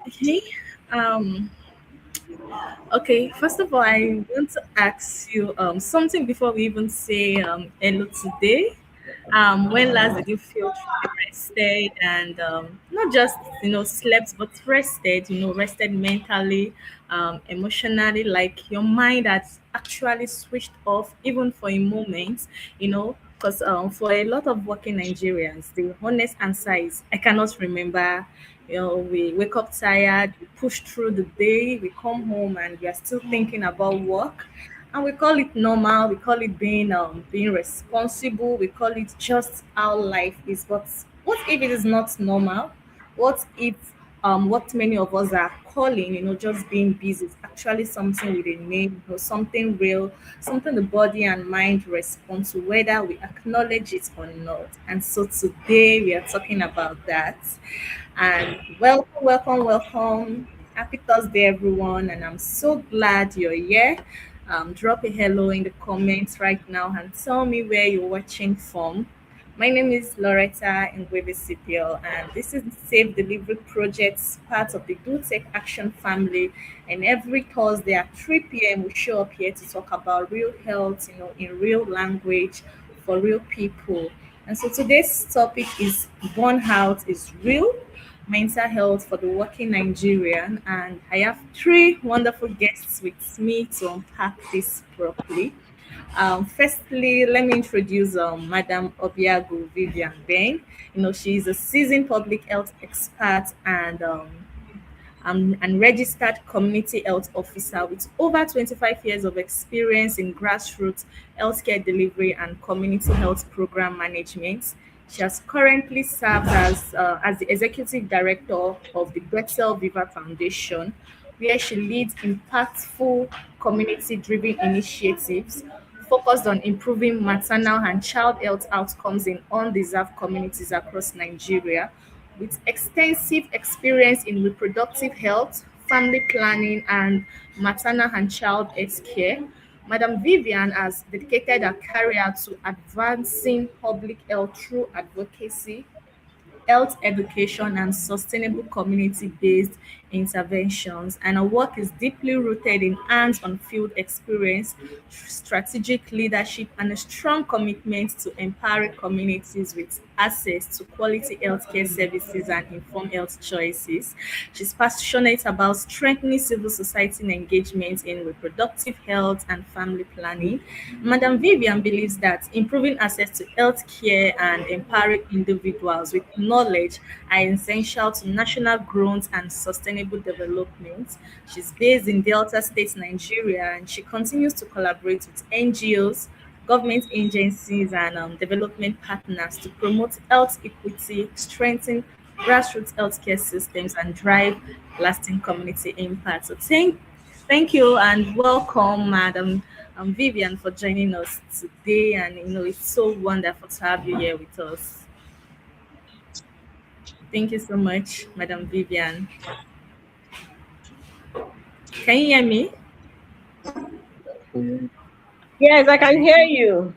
Okay. Um, okay. First of all, I want to ask you something before we even say hello today. When last did you feel truly rested and not just slept but rested? Rested mentally, emotionally, like your mind has actually switched off even for a moment. Because for a lot of working Nigerians, the honest answer is I cannot remember. We wake up tired, we push through the day, we come home and we are still thinking about work. And we call it normal, we call it being responsible, we call it just how life is. But what if it is not normal? What if what many of us are calling, just being busy is actually something with a name, something real, something the body and mind respond to, whether we acknowledge it or not. And so today we are talking about that. And welcome, welcome, welcome. Happy Thursday, everyone. And I'm so glad you're here. Drop a hello in the comments right now and tell me where you're watching from. My name is Loretta Ngwebe and this is the Safe Delivery Project, part of the Do Take Action family. And every Thursday at 3 p.m., we show up here to talk about real health, in real language for real people. And so today's topic is burnout is real, mental health for the working Nigerian. And I have three wonderful guests with me to unpack this properly. Firstly, let me introduce Madam Obiago Vivian Bain. She's a seasoned public health expert and registered community health officer with over 25 years of experience in grassroots healthcare delivery and community health program management. She has currently served as the executive director of the Bethel Viva Foundation, where she leads impactful community-driven initiatives focused on improving maternal and child health outcomes in undeserved communities across Nigeria. With extensive experience in reproductive health, family planning, and maternal and child health care, Madam Vivian has dedicated her career to advancing public health through advocacy, health education, and sustainable community-based interventions. And her work is deeply rooted in hands-on field experience, strategic leadership, and a strong commitment to empowering communities with access to quality healthcare services and informed health choices. She's passionate about strengthening civil society engagement in reproductive health and family planning. Madam Vivian believes that improving access to healthcare and empowering individuals with knowledge are essential to national growth and sustainable development. She's based in Delta State, Nigeria, and she continues to collaborate with NGOs, government agencies, and development partners to promote health equity, strengthen grassroots healthcare systems, and drive lasting community impact. So thank you and welcome, Madam Vivian, for joining us today. And it's so wonderful to have you here with us. Thank you so much, Madam Vivian. Can you hear me? Yes, I can hear you.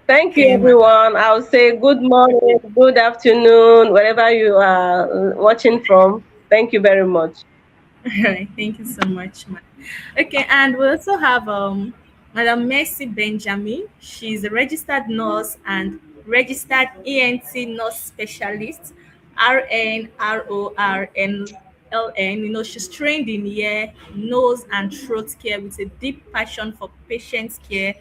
Thank you, Okay, ma. everyone. I'll say good morning, good afternoon, wherever you are watching from. Thank you very much. All right, thank you so much, ma. Okay, and we also have Madam Mercy Benjamin. She's a registered nurse and registered ENT nurse specialist, RNRORNLN. She's trained in ear, nose, and throat care with a deep passion for patient care,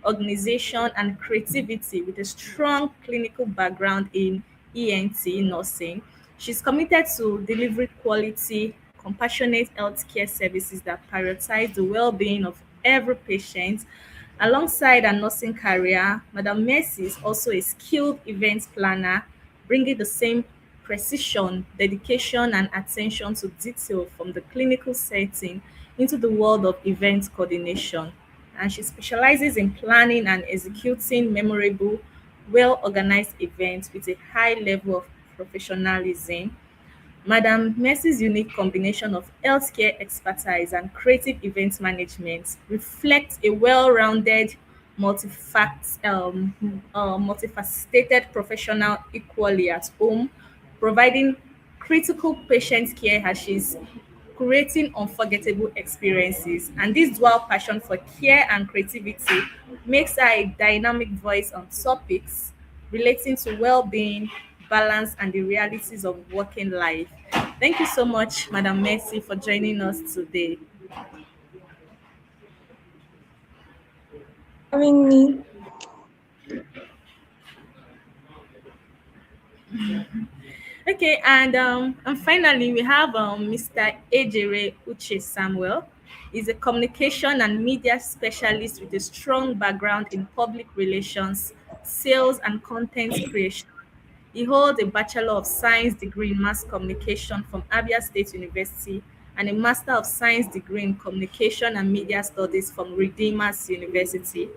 organization, and creativity with a strong clinical background in ENT nursing. She's committed to delivering quality, compassionate healthcare services that prioritize the well-being of every patient. Alongside her nursing career, Madam Mercy is also a skilled event planner, bringing the same precision, dedication, and attention to detail from the clinical setting into the world of event coordination. And she specializes in planning and executing memorable, well organized events with a high level of professionalism. Madam Mercy's unique combination of healthcare expertise and creative event management reflects a well-rounded, multifaceted professional equally at home, providing critical patient care as she's creating unforgettable experiences. And this dual passion for care and creativity makes her a dynamic voice on topics relating to well-being, balance, and the realities of working life. Thank you so much, Madam Mercy, for joining us today. Having me. Okay, and finally we have Mr. Ejere Uche Samuel. He's a communication and media specialist with a strong background in public relations, sales, and content creation. He holds a Bachelor of Science degree in Mass Communication from Abia State University and a Master of Science degree in Communication and Media Studies from Redeemers University.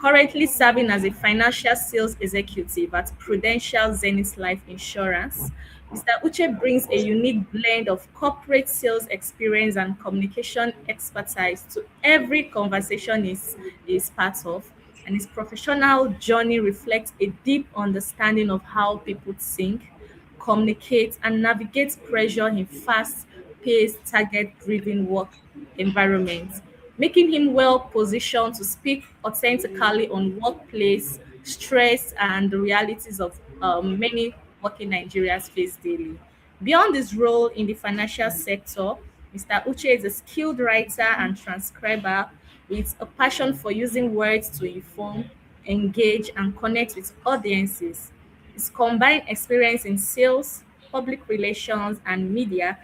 Currently serving as a financial sales executive at Prudential Zenith Life Insurance, Mr. Uche brings a unique blend of corporate sales experience and communication expertise to every conversation is part of, and his professional journey reflects a deep understanding of how people think, communicate, and navigate pressure in fast-paced, target-driven work environments, making him well positioned to speak authentically on workplace stress and the realities of many working Nigerians face daily. Beyond his role in the financial sector, Mr. Uche is a skilled writer and transcriber with a passion for using words to inform, engage, and connect with audiences. His combined experience in sales, public relations, and media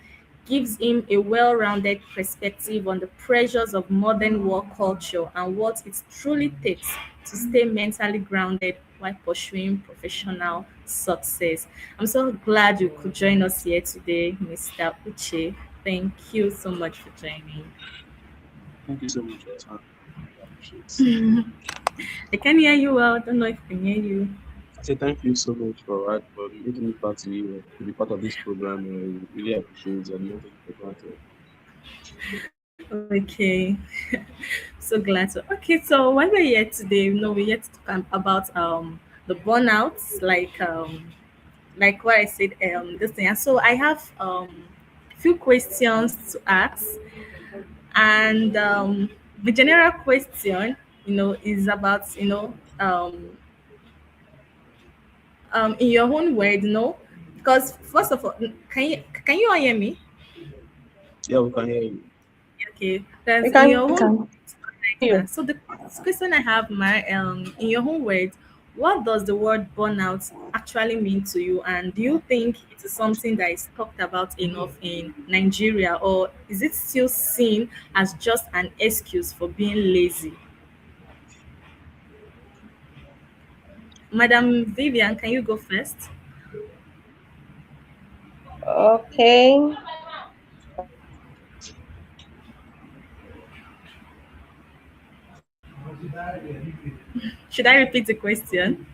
gives him a well-rounded perspective on the pressures of modern work culture and what it truly takes to stay mentally grounded while pursuing professional success. I'm so glad you could join us here today, Mr. Uche. Thank you so much for joining. Thank you so much for your time. I appreciate it. I can hear you well. I don't know if I can hear you. I say thank you so much for making me part to be part of this program. I really appreciate it and not take it for granted. Okay, so glad to. Okay, so while we're here today, we're here to talk about the burnouts, like what I said this thing. And so I have few questions to ask, and the general question, is about in your own word, because first of all, can you all hear me? Yeah, we can hear you. Okay, that's We in can your You own. can. hear you. So the question I have, in your own words, what does the word burnout actually mean to you, and do you think it is something that is talked about enough in Nigeria, or is it still seen as just an excuse for being lazy? Madam Vivian, can you go first? Okay. Should I repeat the question?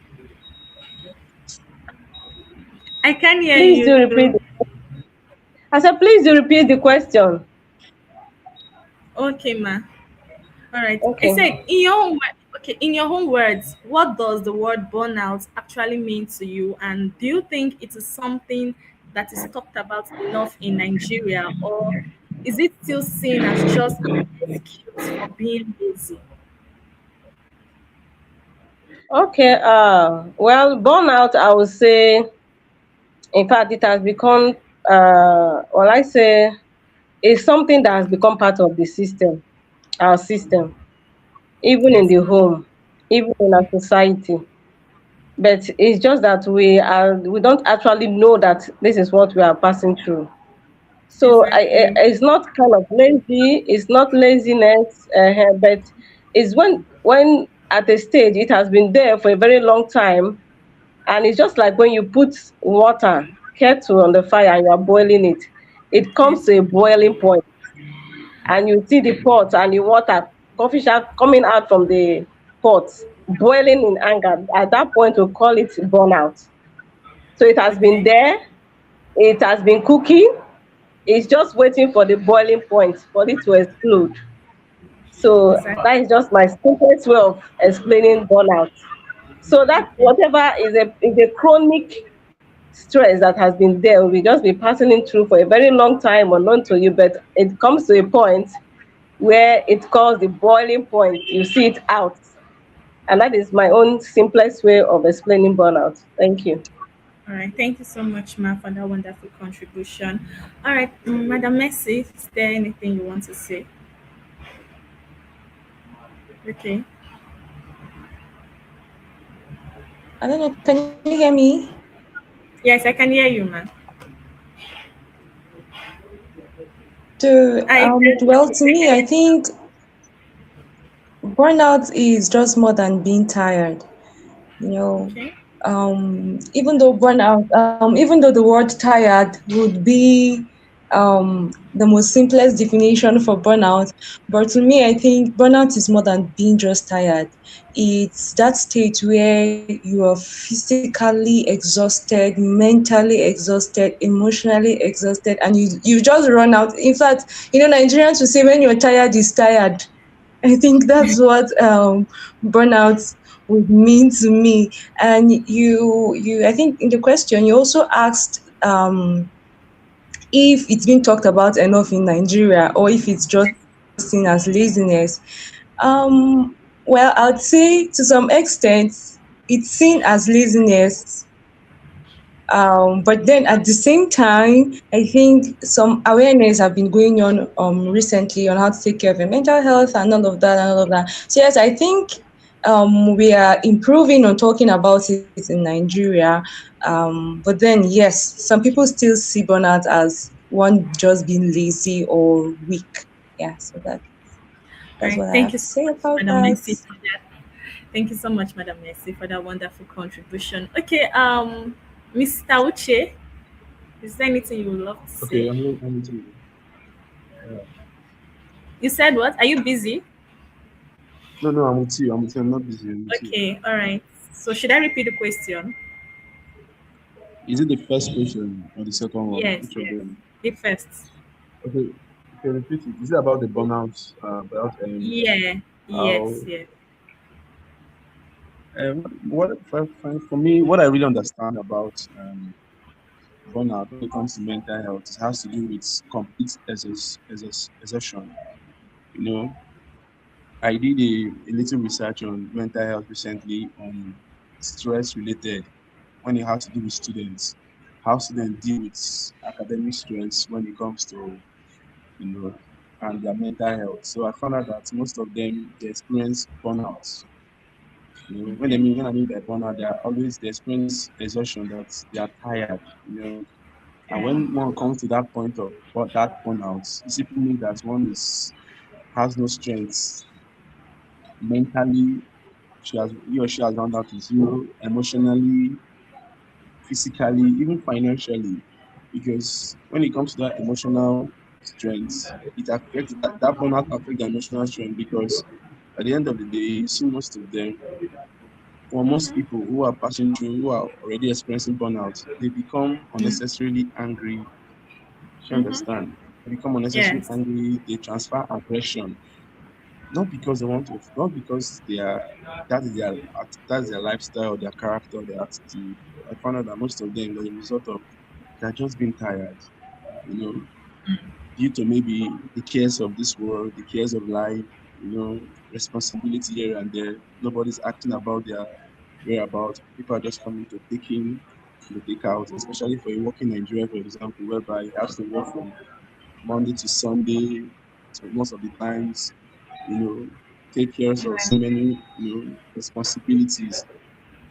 I can hear Please do you. repeat. I said, please do repeat the question. Okay, ma. All right. I Okay. said in your own okay, in your own words, what does the word burnout actually mean to you? And do you think it is something that is talked about enough in Nigeria, or is it still seen as just an excuse for being lazy? Okay. Well, burnout, I would say, in fact, it has become, well, I say, it's something that has become part of the system, our system, even in Yes, the ma'am. home, even in our society. But it's just that we don't actually know that this is what we are passing through. So Exactly. it's not kind of lazy, it's not laziness, but it's when at a stage it has been there for a very long time, and it's just like when you put water, kettle on the fire and you are boiling it, it comes Yes. to a boiling point, and you see the pot and the water, coffee shop coming out from the pot, boiling in anger. At that point, we call it burnout. So it has been Okay. there, it has been cooking, it's just waiting for the boiling point for it to explode. So Exactly. that is just my simplest way of explaining burnout. So that Okay. whatever is a chronic stress that has been there will just be passing it through for a very long time unknown to you, but it comes to a point where it calls the boiling point. You see it out. And that is my own simplest way of explaining burnout. Thank you. All right. Thank you so much, Ma, for that wonderful contribution. All right, Madam Messi, is there anything you want to say? Okay. I don't know. Can you hear me? Yes, I can hear you, man. To I well, to me, I think burnout is just more than being tired. You know, okay. even though the word tired would be the most simplest definition for burnout, but to me, I think burnout is more than being just tired. It's that state where you are physically exhausted, mentally exhausted, emotionally exhausted, and you just run out. In fact, Nigerians will say when you're tired is tired. I think that's what burnout would mean to me. And I think in the question you also asked if it's been talked about enough in Nigeria or if it's just seen as laziness. Well, I'd say to some extent it's seen as laziness, but then at the same time, I think some awareness have been going on recently on how to take care of your mental health and all of that and all of that. So yes, I think we are improving on talking about it in Nigeria. But then yes, some people still see burnout as one just being lazy or weak. Yeah, so All that's right. what I Thank have you to so say much, about Madam that. Messi, for that. Thank you so much, Madam Messi, for that wonderful contribution. Okay. Mr. Uche, is there anything you would love to Okay, say? I'm with you. Yeah. You said what? Are you busy? No, no, I'm with you. I'm with you. I'm not busy. I'm with you. Okay. All right. So should I repeat the question? Is it the first question or the second one? Yes. Which of Yes. them? The first. Okay, okay, repeat it. Is it about the burnout? About Yeah. how Yes. Yes. for me, what I really understand about burnout when it comes to mental health, it has to do with complete exhaustion. You know, I did a little research on mental health recently on stress related when it has to do with students, how students deal with academic stress when it comes to, you know, and their mental health. So I found out that most of them they experience burnout. Okay. When I mean by burnout, they experience exhaustion that they are tired. And Okay. when one comes to that point of that burnout, it simply means that one is has no strength mentally. He or she has run out to zero emotionally, physically, even financially. Because when it comes to that emotional strength, it affects that burnout affects the emotional strength because at the end of the day, you see most of them, or most people who are passing through, who are already experiencing burnout, they become unnecessarily angry. You Mm-hmm. understand? They become unnecessarily Yes. angry. They transfer aggression, not because they want to, not because they are that's their lifestyle, their character, their attitude. I found out that most of them, as a result of they're just being tired, you know, due to maybe the cares of this world, the cares of life, responsibility here and there. Nobody's acting about their whereabouts. People are just coming to take in, to take out, especially for a working Nigeria, for example, whereby you have to work from Monday to Sunday, so most of the times, you know, take care of so many, responsibilities.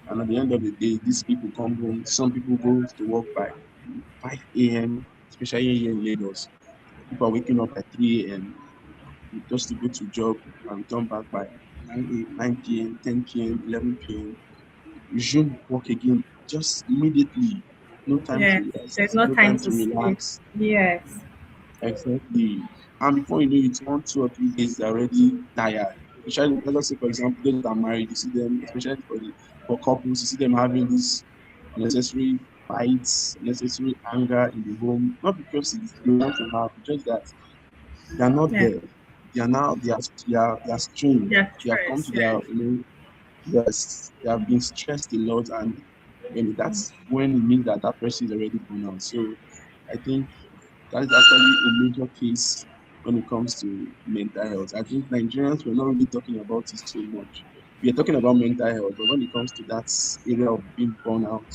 And at the end of the day, these people come home. Some people go to work by 5 a.m., especially here in Lagos. People are waking up at 3 a.m. just to go to job and return back by 9 p.m., 10 p.m., 11 p.m. Resume work again just immediately. No time Yes. to There's rest, no no time time to to sleep. relax. Yes. Exactly. And before you know it, 1, 2 or 3 days, they're already tired. Especially, let us say, for example, those that are married, you see them, especially for couples, you see them having this unnecessary fights, unnecessary anger in the home. Not because they want to have, just that they are not Yeah. there. They are strained. Yeah. They have come Stress. to Yes. their, yes, they have been stressed a lot, and and that's when it means that that person is already born out. So I think that is actually a major case when it comes to mental health. I think Nigerians were not really talking about it so much. We are talking about mental health, but when it comes to that area of being born out,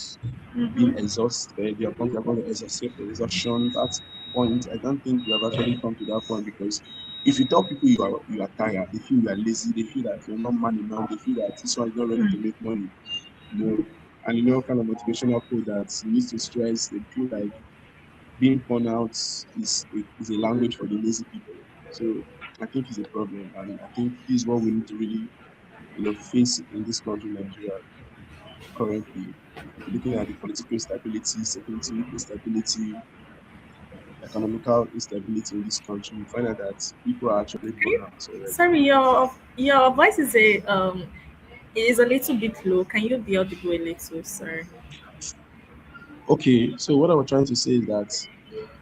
being exhausted, we are talking about the exhaustion, that point. I don't think we have actually come to that point because if you tell people you are tired, they feel you are lazy, they feel that you're not man enough, they feel that this one is not ready to make money, you know, and kind of motivational quote that you need to stress, they feel like being born out is a language for the lazy people. So I think it's a problem, and I think this is what we need to really, face in this country, Nigeria, currently. Looking at the political instability, security instability, economical instability in this country, we find out that people are actually born out already. Sorry, your voice is a little bit low. Can you be audible a little, sir? Okay, so what I was trying to say is that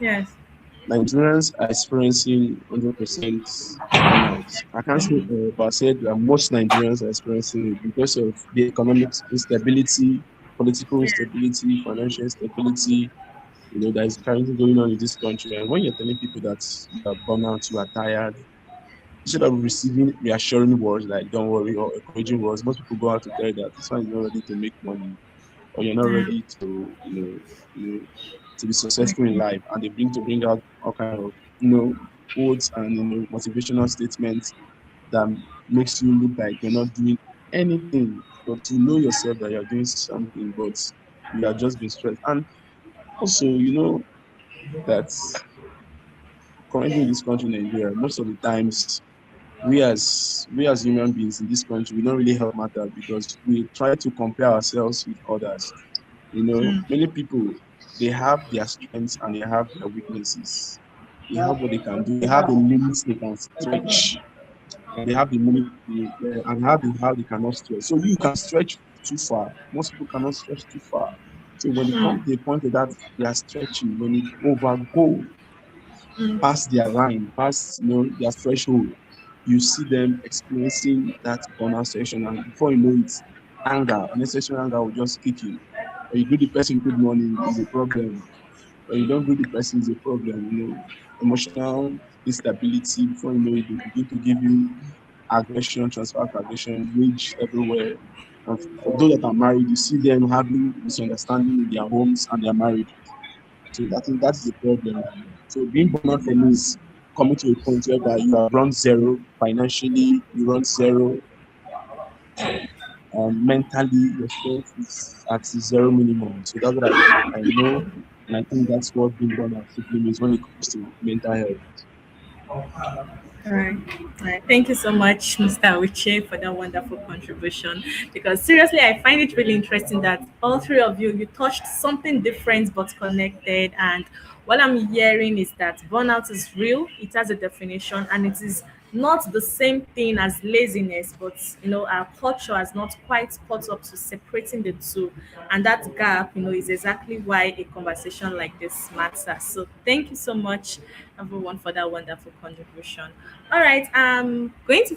Yes. Nigerians are experiencing 100% burnout. I can't say, but I said that most Nigerians are experiencing it because of the economic instability, political instability, financial instability, that is currently going on in this country. And when you're telling people that you are burnout, you are tired, instead of receiving reassuring words like "don't worry" or encouraging words, most people go out to tell you that this one is not ready to make money, or you're not Yeah. ready to, you know, to be successful in life, and they bring out all kind of, quotes and motivational statements that makes you look like you're not doing anything, but you know yourself that you're doing something, but you are just being stressed. And also, that currently in this country, Nigeria, most of the times we as human beings in this country, we don't really help matters because we try to compare ourselves with others. Many people, they have their strengths and they have their weaknesses. They have what they can do. They have the limits they can stretch, and they have the limit and have how they cannot stretch. So you can stretch too far. Most people cannot stretch too far. So when it comes to the point that they are stretching, when it overgo past their line, past their threshold, you see them experiencing that burnout section, and before you know it, anger, unnecessary anger will just kick in. When you do the person good morning is a problem. When you don't do the person is a problem. Emotional instability. Before you know it, they begin to give you aggression, transfer of aggression, rage everywhere. And for those that are married, you see them having misunderstanding in their homes and their marriages. So that is a problem. So being born out for me is coming to a point whereby you have run zero financially, you run zero, mentally, your strength is at zero minimum. So that's what I know, and I think that's what being born out simply means when it comes to mental health. All right. All right. Thank you so much, Mr. Uche, for that wonderful contribution. Because seriously, I find it really interesting that all three of you touched something different but connected. And what I'm hearing is that burnout is real. It has a definition, and it is not the same thing as laziness. But our culture has not quite caught up to separating the two, and that gap, is exactly why a conversation like this matters. So thank you so much, everyone, for that wonderful contribution. All right, I'm going to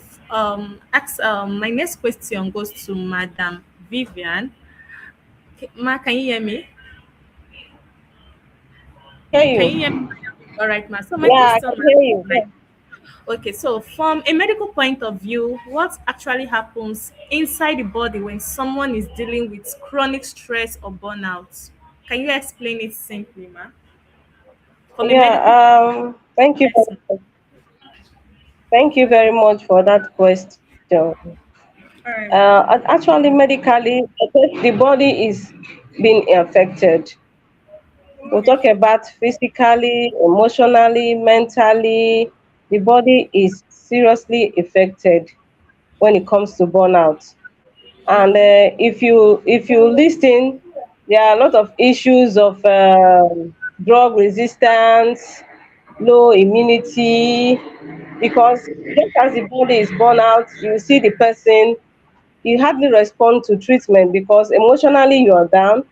ask. My next question goes to Madam Vivian. Ma, can you hear me? I can Can hear you hear me? you. All right, ma. So my Yeah, I question, can ma, hear is you. like, okay, so from a medical point of view, what actually happens inside the body when someone is dealing with chronic stress or burnout? Can you explain it simply, ma? From a medical point Yeah, of view, yes, ma. thank you very much for that question. All right, ma. Actually, medically, the body is being affected. We'll Okay. talk about physically, emotionally, mentally. The body is seriously affected when it comes to burnout. And if you listen, there are a lot of issues of drug resistance, low immunity, because just as the body is burn out, you see the person, you hardly respond to treatment because emotionally you are down.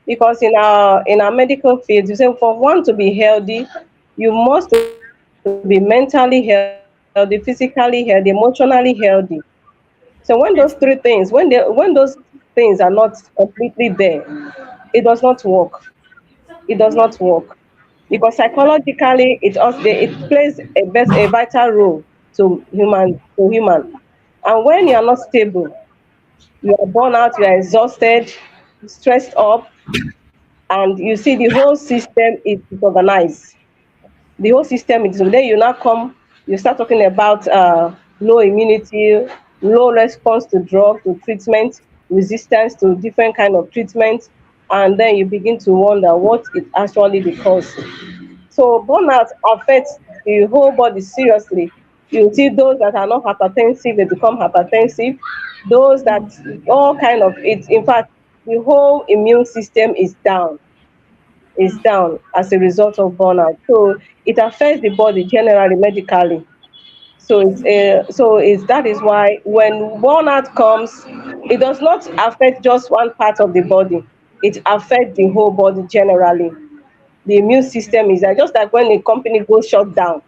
Because in our medical field, you say for one to be healthy, you must to be mentally healthy, physically healthy, emotionally healthy. So when those three Yes, ma. things, when those things are not completely there, it does not work. It does not work because psychologically it plays a vital role to human. And when you are not stable, you are burnt out, you are exhausted, stressed up, and you see the whole system is disorganized. The whole system is, then you now come, you start talking about low immunity, low response to drug, to treatment, resistance to different kind of treatment, and then you begin to wonder what it actually the cause. So burnout affects the whole body seriously. You see those that are not hypertensive, they become hypertensive. Those that all kind of it. In fact, the whole immune system is down as a result of burnout. So it affects the body generally medically. So that is why when burnout comes, it does not affect just one part of the body. It affects the whole body generally. The immune system is there. Just like when a company goes shut down,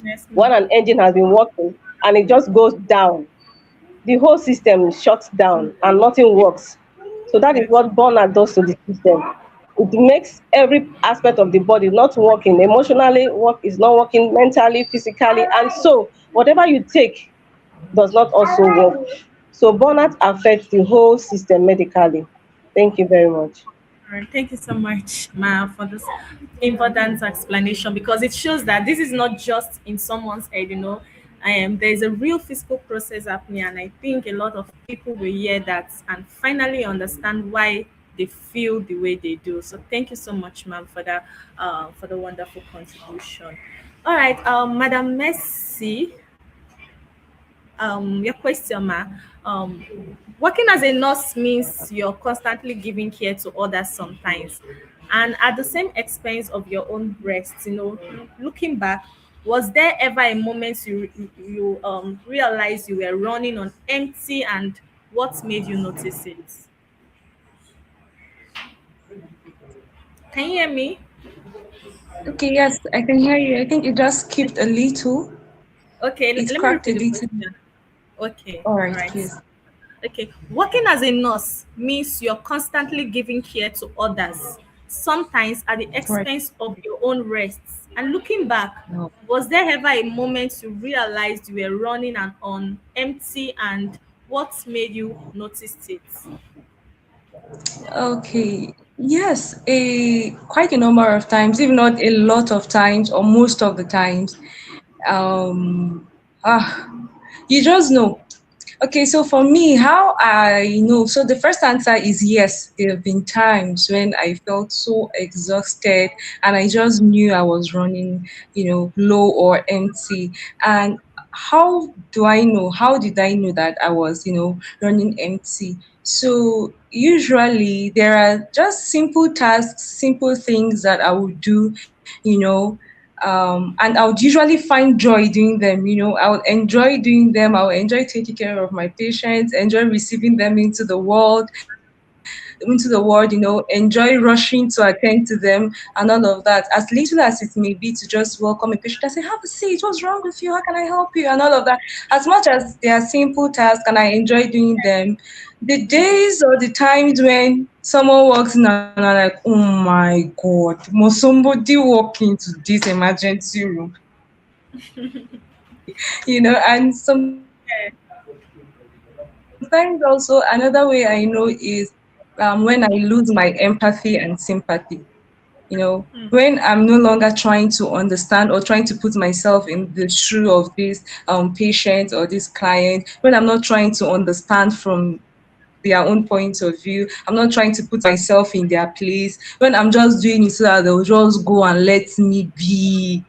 Yes, when ma'am. an engine has been working and it just goes down, the whole system shuts down and nothing works. So that is Yes. what burnout does to the system. It makes every aspect of the body not working. Emotionally, work is not working, mentally, physically, and so whatever you take does not also work. So burnout affects the whole system medically. Thank you very much. All right. Thank you so much, Ma, for this important explanation because it shows that this is not just in someone's head, there's a real physical process happening, and I think a lot of people will hear that and finally understand why they feel the way they do. So thank you so much, ma'am, for the wonderful contribution. All right, Madam Messi, your question, ma. Um, Working as a nurse means you're constantly giving care to others sometimes, and at the same expense of your own rest. Looking back, was there ever a moment you realized you were running on empty, and what made you notice it? Can you hear me? Okay, yes, I can hear you. I think it just skipped a little. Okay, It let me cracked a repeat the little. question. Okay, All all right, right. please. Okay, working as a nurse means you're constantly giving care to others, sometimes at the Right. expense of your own rests. And looking back, No. was there ever a moment you realized you were running on empty, and what made you notice it? Okay. Yes, quite a number of times, if not a lot of times, or most of the times. Um, ah, you just know. Okay, so for me, how I know, so the first answer is yes. There have been times when I felt so exhausted and I just knew I was running, low or empty. And how do I know? How did I know that I was, running empty? So usually there are just simple tasks, simple things that I would do, and I would usually find joy doing them. I would enjoy doing them. I would enjoy taking care of my patients, enjoy receiving them into the world, enjoy rushing to attend to them and all of that. As little as it may be to just welcome a patient and say, "Have a seat, what's wrong with you? How can I help you?" And all of that. As much as they are simple tasks and I enjoy doing them, the days or the times when someone walks in and I'm like, "Oh my God, must somebody walk into this emergency room?" And sometimes also another way I know is when I lose my empathy and sympathy. When I'm no longer trying to understand or trying to put myself in the shoe of this patient or this client, when I'm not trying to understand from their own point of view, I'm not trying to put myself in their place, when I'm just doing it so that they'll just go and let me be.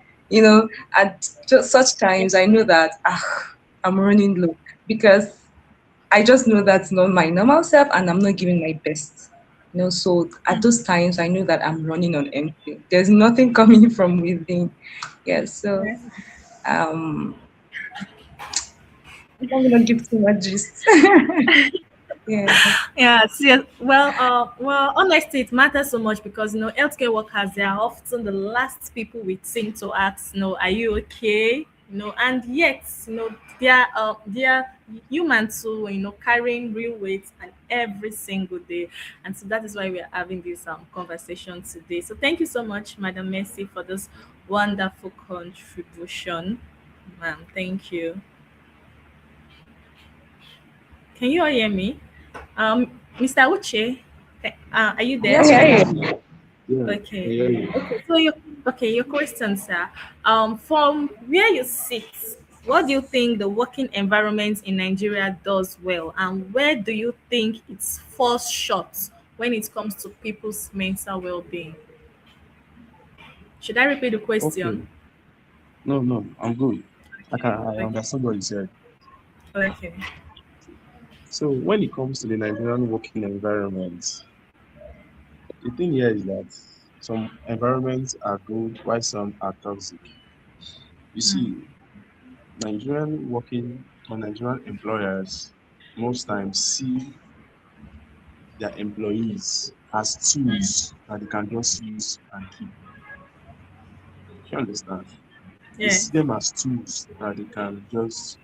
At just such times I know that I'm running low because I just know that's not my normal self and I'm not giving my best. So at those times I know that I'm running on empty. There's nothing coming from within. Yeah, so Yes. um I'm not gonna give too much gist. Yeah. Yes, yes. Well, honestly, it matters so much because healthcare workers, they are often the last people we think to ask. No, are you okay? And yet, they are human too, carrying real weight and every single day. And so that is why we are having this conversation today. So thank you so much, Madam Mercy, for this wonderful contribution. Ma'am, thank you. Can you all hear me? Mr. Uche, are you I there? Yes, hear please. you. Yeah, I Okay. hear you. Okay. So your question, sir. From where you sit, what do you think the working environment in Nigeria does well, and where do you think it falls short when it comes to people's mental well-being? Should I repeat the question? Okay. No, no, I'm good. Okay. I Okay. understand what you said. Okay. So when it comes to the Nigerian working environment, the thing here is that some environments are good while some are toxic. You see, Nigerian employers most times see their employees as tools that they can just use and keep. You understand? They Yeah. see them as tools that they can just.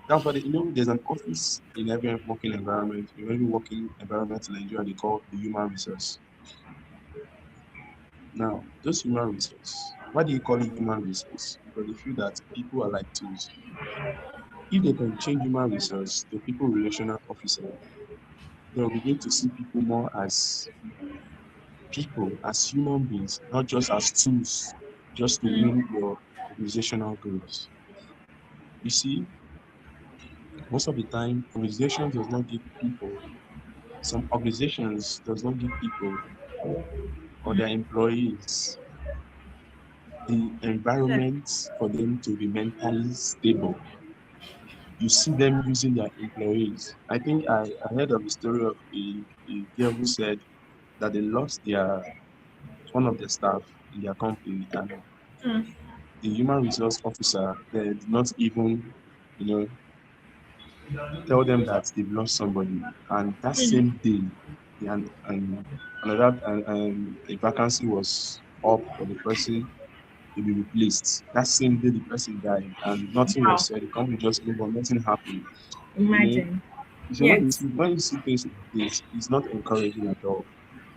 That's why there's an office in every working environment, in every working environment in Nigeria they call the human resource. Now, those human resource, why do you call it human resource? Because they feel that people are like tools. If they can change human resource to people relational officer, they'll begin to see people more as people, as human beings, not just as tools, just to win your organizational goals. You see, most of the time, organizations does not give people, some organizations does not give people or their employees the Yeah. environment for them to be mentally stable. You see them using their employees. I think I heard of the story of a girl who said that they lost one of their staff in their company, and the human resource officer they did not even, you know, tell them that they've lost somebody. And that same day, and another a vacancy was up for the person to be replaced. That same day, the person died, and nothing was Wow. said. The company just moved on. Nothing happened. You know, Imagine. so Yes. when you see things like this, it's not encouraging at all.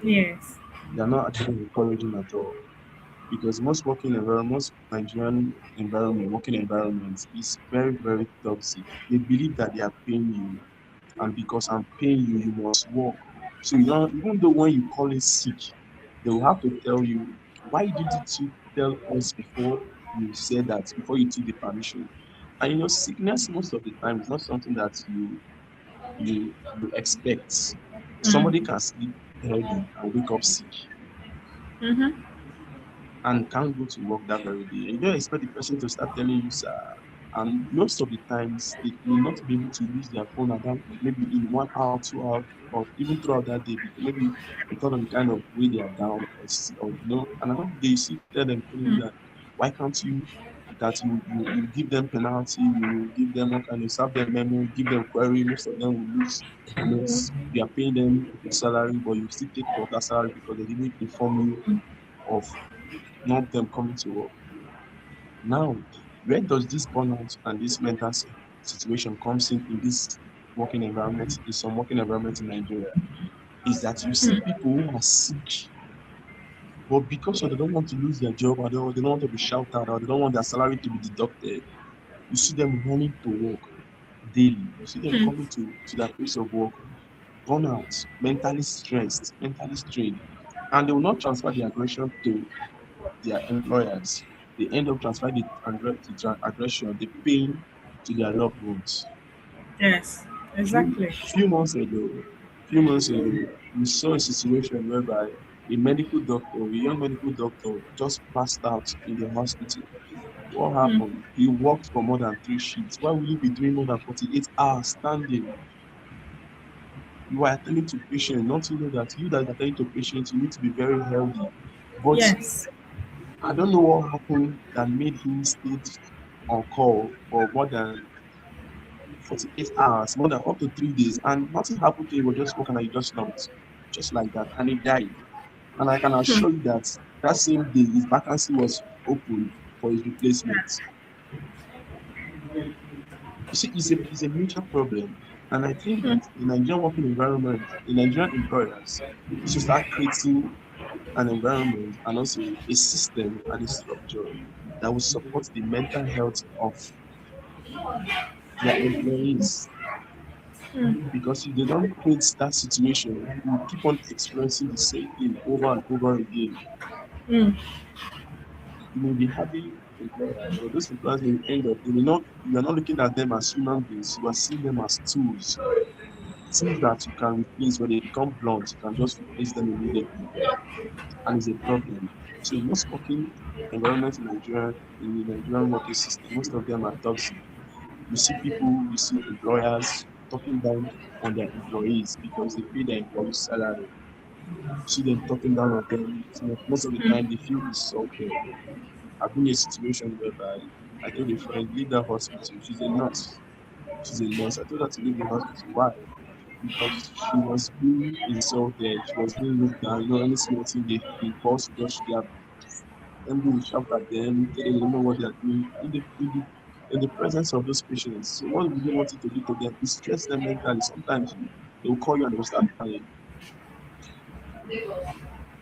Yes. They are not actually encouraging at all because most Nigerian working environments is very, very toxic. They believe that they are paying you, and because I'm paying you, you must work. So you don't, even though when you call it sick, they will have to tell you, why didn't you tell us before you said that, before you took the permission? And sickness most of the time is not something that you expect. Somebody can sleep healthy and wake up sick Mm-hmm. and can't go to work that very day. And you don't expect the person to start telling you, sir. And most of the times, they may not be able to use their phone at that, maybe in 1 hour, 2 hours, or even throughout that day, because maybe because of the kind of way they are down, or. And another day, you see them telling you that, why can't you, that you give them penalty, you give them one kind of serve them memo, give them query, most of them will lose. You are paying them a salary, but you still take quarter salary because they didn't inform you of not them coming to work. Now, where does this burnout and this mental situation comes in this working environment, in some working environment in Nigeria, is that you see people who are sick, but because of they don't want to lose their job, or they don't want to be shouted, or they don't want their salary to be deducted, you see them running to work daily. You see them coming to their place of work, burnout, mentally stressed, mentally strained, and they will not transfer the aggression to their employers. They end up transferring the aggression, the pain to their loved ones. Yes. Few, Exactly. few months ago, we saw a situation whereby a young medical doctor, just passed out in the hospital. What happened? He worked for more than 3 shifts. Why will you be doing more than 48 hours standing? You are attending to patients, not you know that you that are attending to patients, you need to be very healthy. But Yes. I don't know what happened that made him stay on call for more than 48 hours, more than up to 3 days, and nothing happened to him. He was just walking and he just stopped, just like that, and he died. And I can assure you that that same day his vacancy was open for his replacement. You see, it's a major problem. And I think that the Nigerian working environment, the Nigerian employers, should start creating an environment and also a system and a structure that will support the mental health of their employees. Because if they don't create that situation, we keep on experiencing the same thing over and over again. You may be having employers, but those employers will end up, they will not, you are not looking at them as human beings, you are seeing them as tools. Things that you can replace when they become blunt, you can just replace them immediately. And it's a problem. So most working environments in the Nigerian working system, most of them are toxic. You see people, you see employers talking down on their employees because they pay their employees salary. You see them talking down on them. Most of the time they feel insulted. I've been in a situation whereby I told a friend, leave that hospital. She's a nurse. She's a nurse. I told her to leave the hospital. Why? Because she was being insulted. She was being looked down. You know, any small thing they boss just grab them, will shout at them, tell them they don't know what they are doing in the presence of those patients. So what would you want it to do to them? It stress them mentally. Sometimes they will call you and they will start crying.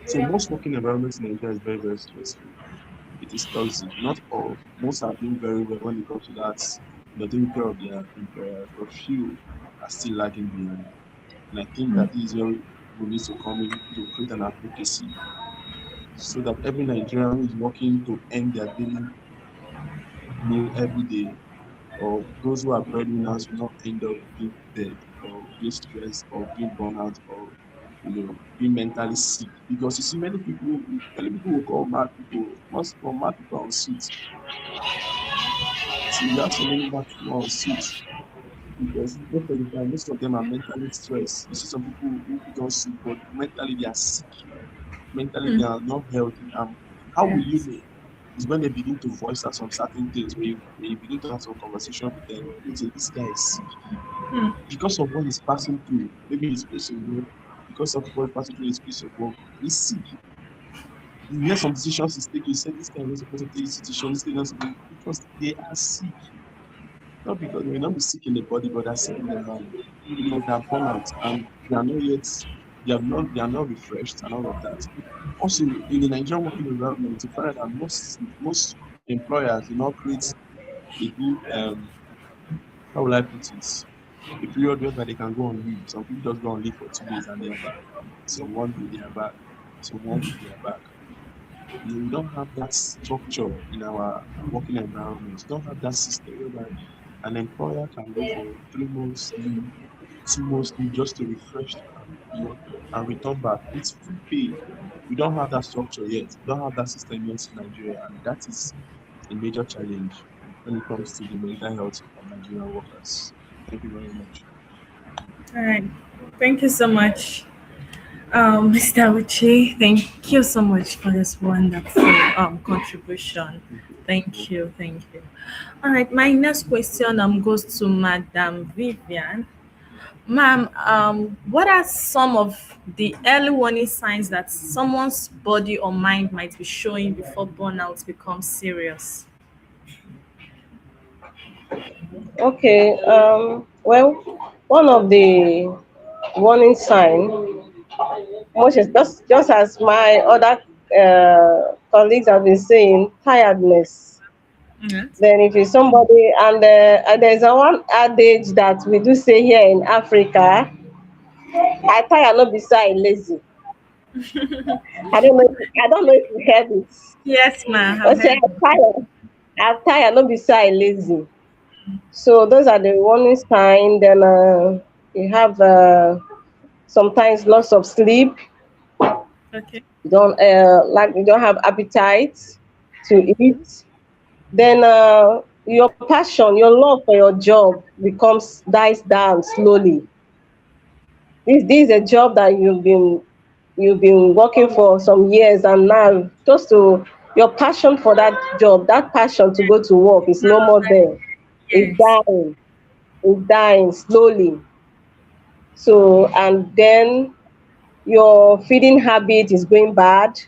So most working environments in Nigeria is very, very stressful. It is toxic. Not all. Most are doing very well when it comes to that. They're taking care of their employers, but few are still lagging behind. And I think that this is where we need to come in to create an advocacy so that every Nigerian who is working to earn their daily meal every day, or those who are breadwinners will not end up being dead or being stressed or being burnout or being mentally sick. Because you see many people will call mad people, most of mad people are on suits. So you have so many mad people on suits because most of the time most of them are mentally stressed. You see some people who don't sick, but mentally they are sick. Mentally they are not healthy. How will you know? Is when they begin to voice out some certain things, when you begin to have some conversation with them, you say this guy is sick because of what he's passing through, maybe his place of work, because of what he's passing through his place of work, he's sick. You hear some decisions he's taking, you say this guy is not supposed to take this decision, this guy is not supposed to, because they are sick. Not because they may not be sick in the body, but they're sick in the mind. Because they are burnout and they are not yet, they are not refreshed and all of that. Also, in the Nigerian working environment, you find that most employers do not create a good how will I put it? A period whereby they can go on leave. Some people just go on leave for 2 days and they are back. Some 1 day they are back. Some 1 week they are back. We don't have that structure in our working environment. We don't have that system whereby an employer can go for 3 months leave, 2 months leave just to refresh and return back. It's full pay. We don't have that structure yet. We don't have that system yet in Nigeria, and that is a major challenge when it comes to the mental health of Nigerian workers. Thank you very much. All right. Thank you so much, Mr. Uche. Thank you so much for this wonderful contribution. Thank you. Thank you. Thank you. All right. My next question goes to Madam Vivian. Ma'am, what are some of the early warning signs that someone's body or mind might be showing before burnout becomes serious? Okay. Well, one of the warning sign, much as just as my other colleagues have been saying, tiredness. Yes. Then if it's somebody, and there's a one adage that we do say here in Africa, I tire not beside lazy. I don't know if you heard it. Yes, ma'am. I I've say heard I tire. I tire not beside lazy. So those are the warning sign. Then you have sometimes loss of sleep. Okay. You don't you don't have appetite to eat. Then your passion, your love for your job becomes dies down slowly. This is a job that you've been working for some years, and now just to your passion for that job, that passion to go to work is no more there. It's Yes. dying. It's dying slowly. So and then your feeding habit is going bad.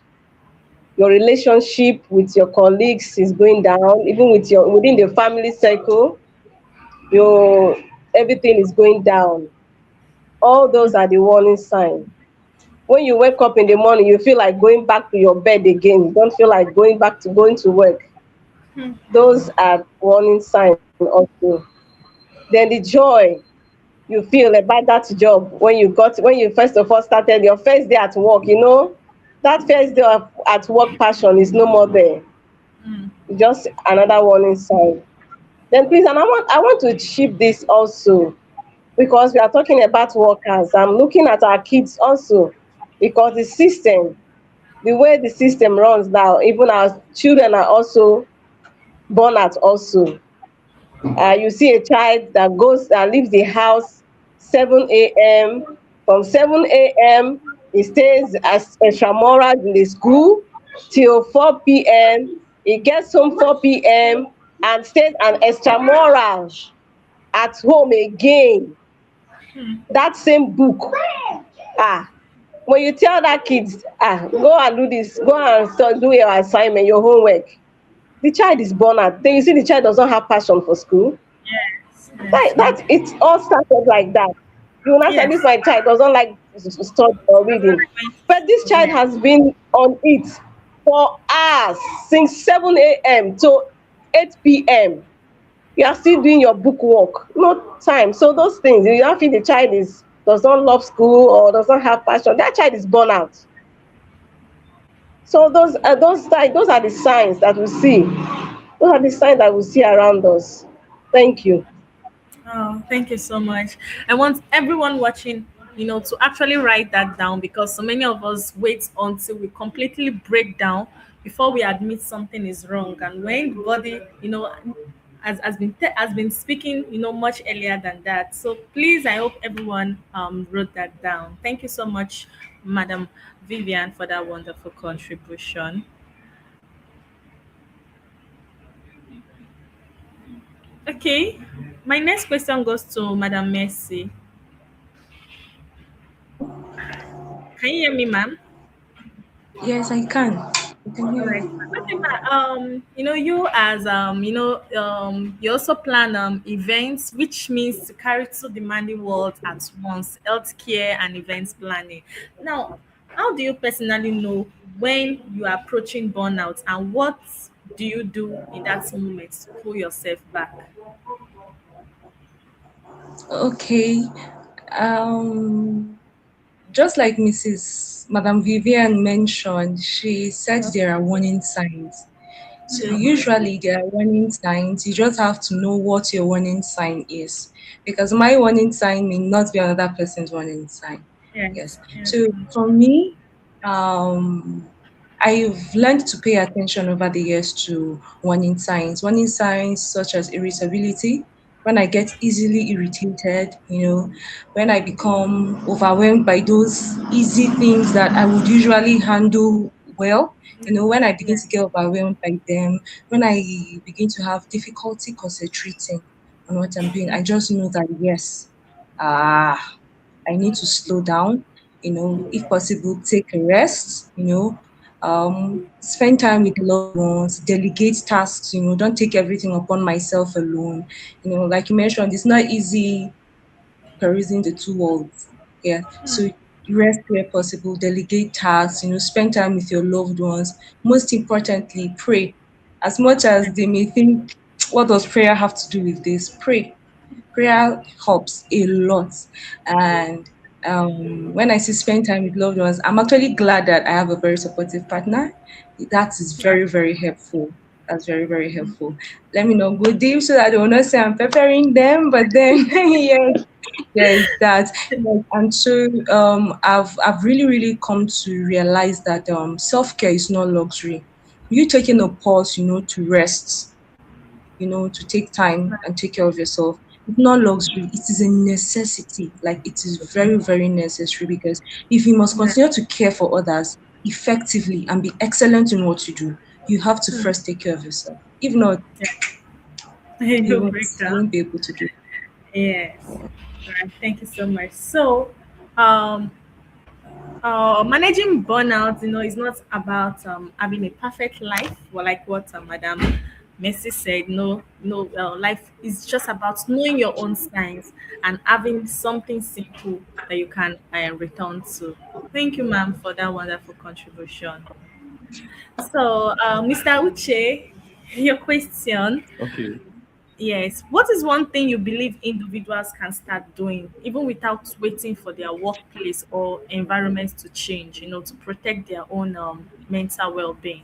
Your relationship with your colleagues is going down, even with your within the family circle. your everything is going down. All those are the warning signs. When you wake up in the morning, you feel like going back to your bed again. You don't feel like going to work. Those are warning signs also. Then the joy you feel about that job when you first of all started your first day at work, that first day at work passion is no more there. Just another warning sign. Then please, and I want to chip this also, because we are talking about workers. I'm looking at our kids also, because the way the system runs now, even our children are also burnout also. You see a child that leaves the house 7 a.m. From 7 a.m. he stays as extramural in the school till 4 p.m. He gets home 4 p.m. and stays an extramural at home again. That same book. Ah, when you tell that kids, go and do this, go and do your assignment, your homework, the child is born out. Then you see the child does not have passion for school. Yes, yes, That yes, it all started like that. You will not say this yes. my child doesn't like to study or Doesn't reading. like going to But this school. child Yes. has been on it for hours, since 7 a.m. to 8 p.m. You are still doing your book work. No time. So those things, you don't feel the child is does not love school or does not have passion. That child is born out. So those are the signs that we see. Those are the signs that we see around us. Thank you. Oh, thank you so much. I want everyone watching, to actually write that down, because so many of us wait until we completely break down before we admit something is wrong. And when the body, has been speaking, much earlier than that. So please, I hope everyone wrote that down. Thank you so much, Madam Vivian, for that wonderful contribution. Okay, my next question goes to Madam Mercy. Can you hear me, ma'am? Yes, I can. I can All hear right. you. Okay, you as you also plan events, which means to carry two demanding worlds at once, healthcare and events planning. Now, how do you personally know when you are approaching burnout, and what do you do in that moment to pull yourself back? Okay. Um, just like Mrs. Madam Vivian mentioned, she said there are warning signs. So usually there are warning signs. You just have to know what your warning sign is, because my warning sign may not be another person's warning sign. Yes, Yes. yes, So for me, um, I've learned to pay attention over the years to warning signs. Warning signs such as irritability, when I get easily irritated, when I become overwhelmed by those easy things that I would usually handle well, when I begin to yes, get overwhelmed by them, when I begin to have difficulty concentrating on what I'm doing, I just know that yes, ah, I need to slow down, if possible, take a rest, spend time with loved ones, delegate tasks, don't take everything upon myself alone. Like you mentioned, it's not easy perusing the two worlds. Yeah. So rest where possible, delegate tasks, spend time with your loved ones. Most importantly, pray. As much as they may think, what does prayer have to do with this? Pray. Prayer helps a lot. And when I say spend time with loved ones, I'm actually glad that I have a very supportive partner. That is very, very helpful. That's very, very helpful. Let me not go deep so that they will not say I'm preparing them, but then yes, yes, that. Yes, and so I've really, really come to realize that self care is not luxury. You taking a pause, to rest, to take time and take care of yourself. It's not luxury, it is a necessity. Like it is very, very necessary, because if you must continue to care for others effectively and be excellent in what you do, you have to first take care of yourself. If not, you you won't break you down. won't be able to do it. Yes. All right. Thank you so much. So, managing burnout, is not about having a perfect life, or like what Madam Messi said, no, no, life is just about knowing your own signs and having something simple that you can return to. Thank you, ma'am, for that wonderful contribution. So, Mr. Uche, your question. Okay. Yes. What is one thing you believe individuals can start doing, even without waiting for their workplace or environment to change, to protect their own mental well being?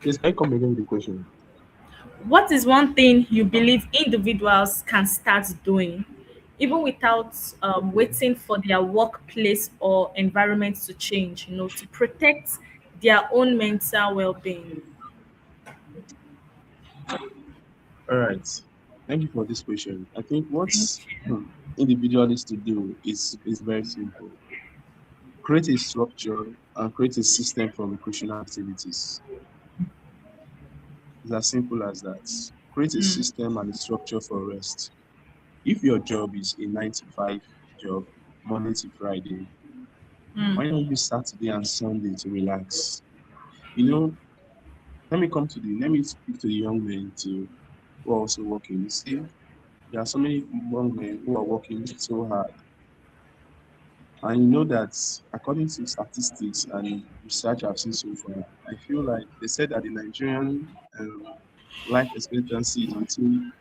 Please, can I come again with the question? What is one thing you believe individuals can start doing, even without waiting for their workplace or environment to change, to protect their own mental well being? All right. Thank you for this question. I think what Thank you. individual needs to do is very simple. Create a structure and create a system for recreational activities. It's as simple as that. Create a Mm, system and a structure for rest. If your job is a 9 to 5 job, Monday to Friday, mm, why not use Saturday and Sunday to relax? You know, let me speak to the young men too who are also working. You see, there are so many young men who are working so hard. And you know that according to statistics and research I've seen so far, I feel like they said that the Nigerian life expectancy is until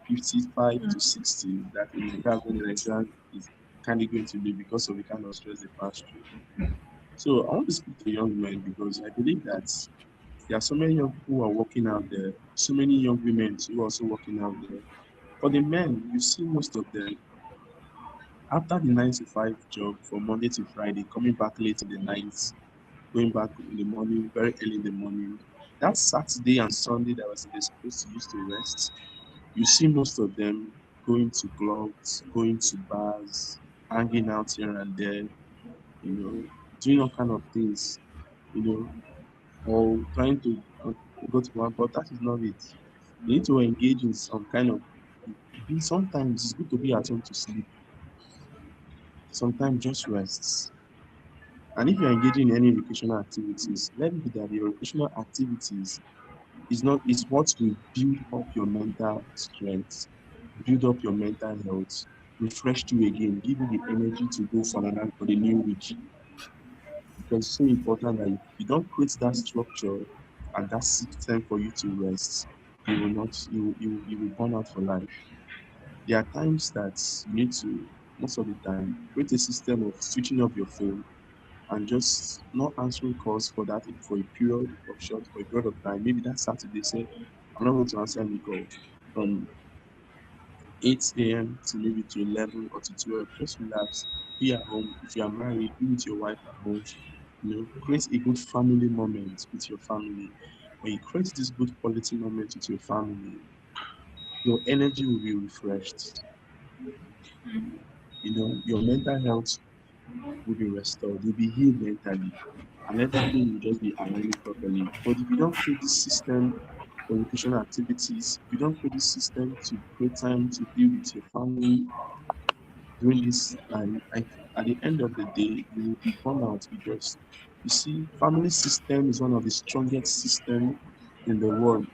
55 to 60, that that's when the Nigeria is kind of going to be because of the kind of stress they pass through. So I want to speak to young men because I believe that there are so many young people who are working out there, so many young women who are also working out there. For the men, you see most of them after the 9 to 5 job from Monday to Friday, coming back late in the night, going back in the morning, very early in the morning. That Saturday and Sunday that was they're supposed to use to rest, you see most of them going to clubs, going to bars, hanging out here and there, doing all kind of things, you know, or trying to go to one, but that is not it. You need to engage in some kind of sometimes it's good to be at home to sleep, sometimes just rest. And if you're engaging in any recreational activities, let it be that your recreational activities is what will build up your mental strength, build up your mental health, refresh you again, give you the energy to go for the new week. Because it's so important that if you don't create that structure and that system for you to rest, you will not you will burn out for life. There are times that you need to, most of the time, create a system of switching off your phone and just not answering calls for that for a period of short for a period of time. Maybe that Saturday, say, I'm not going to answer any call from 8 a.m. to maybe to 11 or to 12. Just relax, be at home. If you are married, be with your wife at home. Create a good family moment with your family. When you create this good quality moment with your family, your energy will be refreshed. Your mental health will be restored. You'll be healed mentally, and everything will just be aligning properly. But if you don't create this system for recreational activities, if you don't create this system to create time to be with your family during this time, at the end of the day, you will be burned out because you see, family system is one of the strongest system in the world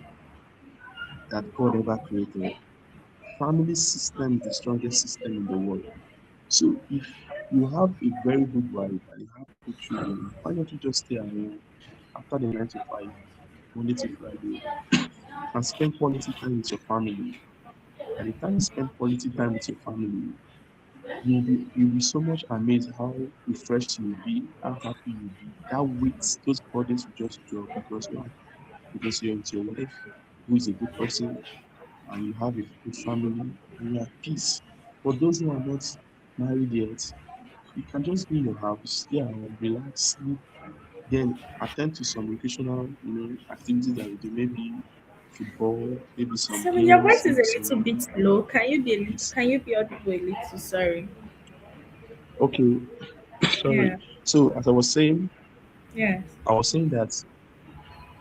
that God ever created. Family system is the strongest system in the world. So if you have a very good wife and you have good children, why don't you just stay at home after the 9 to 5, Monday to Friday, and spend quality time with your family? By the time you spend quality time with your family, you'll be so much amazed how refreshed you'll be, how happy you'll be. That weight, those burdens will just drop because why? Because you're with your wife, who is a good person, and you have a good family, and you're at peace. For those who are not married yet, you can just be in your house, stay at home, relax, sleep, then attend to some recreational, activities that you do, maybe football, maybe some Seven, your games, voice is maybe a little some. bit low. Can you be a little, Yes. can you be audible a little? Sorry. Okay, Yeah. sorry. So as Yes. I was saying that